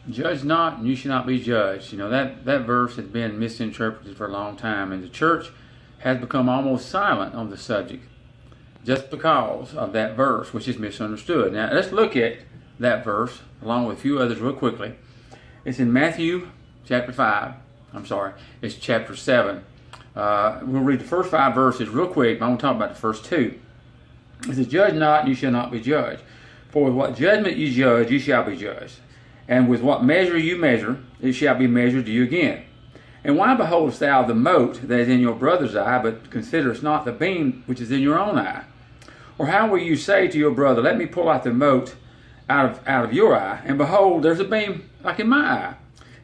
Judge not, and you shall not be judged. You know, that verse has been misinterpreted for a long time, and the church has become almost silent on the subject just because of that verse, which is misunderstood. Now, let's look at that verse along with a few others real quickly. It's in Matthew chapter 5. I'm sorry, it's chapter 7. We'll read the first 5 verses real quick, but I want to talk about the first 2. It says, Judge not, and you shall not be judged. For with what judgment you judge, you shall be judged. And with what measure you measure, it shall be measured to you again. And why beholdest thou the mote that is in your brother's eye, but considerest not the beam which is in your own eye? Or how will you say to your brother, Let me pull out the mote out of your eye, and behold, there's a beam like in my eye?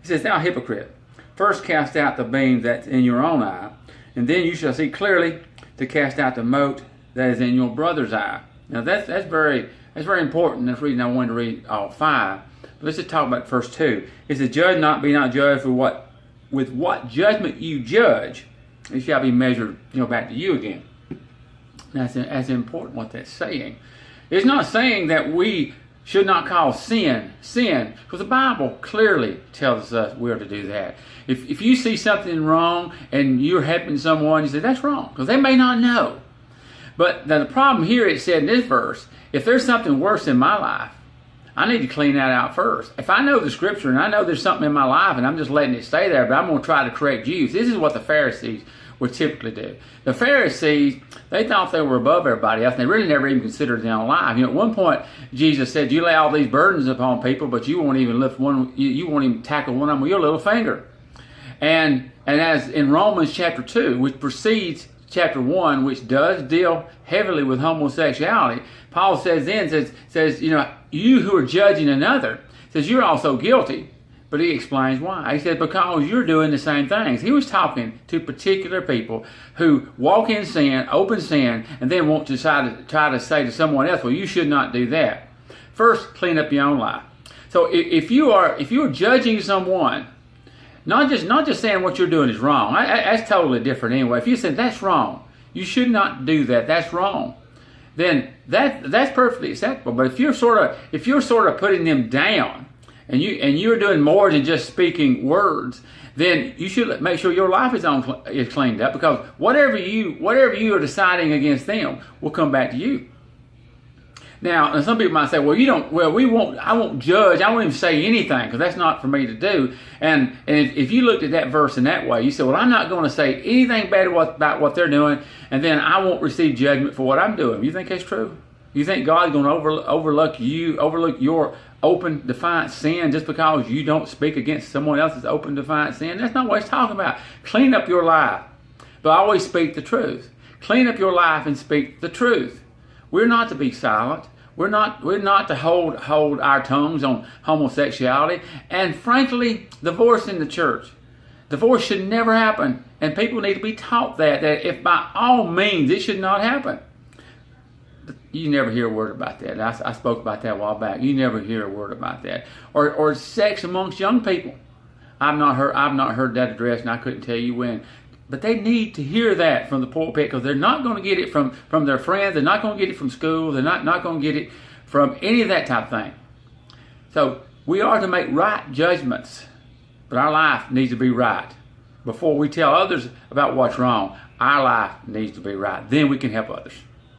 He says, Thou hypocrite, first cast out the beam that's in your own eye, and then you shall see clearly to cast out the mote that is in your brother's eye. Now that's very important. That's the reason I wanted to read all 5. But let's just talk about the first 2. It says, Judge not, be not judged, for with what judgment you judge, it shall be measured, back to you again. That's important what that's saying. It's not saying that we should not call sin, because the Bible clearly tells us we're to do that. If you see something wrong and you're helping someone, you say, that's wrong, because they may not know. But the problem here, it said in this verse, if there's something worse in my life, I need to clean that out first. If I know the scripture and I know there's something in my life and I'm just letting it stay there, but I'm going to try to correct you. This is what the Pharisees would typically do. The Pharisees, they thought they were above everybody else, and they really never even considered their own life. At one point, Jesus said, you lay all these burdens upon people, but you won't even lift one, you won't even tackle one of them with your little finger. And as in Romans chapter 2, which precedes chapter 1, which does deal heavily with homosexuality, Paul says you who are judging another, says you're also guilty. But he explains why. He said, because you're doing the same things. He was talking to particular people who walk in sin, open sin, and then want to try to say to someone else, well, you should not do that. First, clean up your own life. So if you are judging someone, not just saying what you're doing is wrong. That's totally different anyway. If you say that's wrong, you should not do that, that's wrong, then that's perfectly acceptable. But if you're sort of putting them down, and you're doing more than just speaking words, then you should make sure your life is cleaned up, because whatever you are deciding against them will come back to you. Now, some people might say, I won't judge, I won't even say anything, because that's not for me to do. And if you looked at that verse in that way, you said, well, I'm not going to say anything bad about what they're doing, and then I won't receive judgment for what I'm doing. You think that's true? You think God's going to overlook your open, defiant sin just because you don't speak against someone else's open, defiant sin? That's not what he's talking about. Clean up your life, but always speak the truth. Clean up your life and speak the truth. We're not to be silent. We're not to hold our tongues on homosexuality. And frankly, divorce in the church. Divorce should never happen. And people need to be taught that if by all means it should not happen. You never hear a word about that. I spoke about that a while back. You never hear a word about that. Or sex amongst young people. I've not heard that addressed, and I couldn't tell you when. But they need to hear that from the pulpit, because they're not going to get it from their friends. They're not going to get it from school. They're not going to get it from any of that type of thing. So we are to make right judgments, but our life needs to be right. Before we tell others about what's wrong, our life needs to be right. Then we can help others.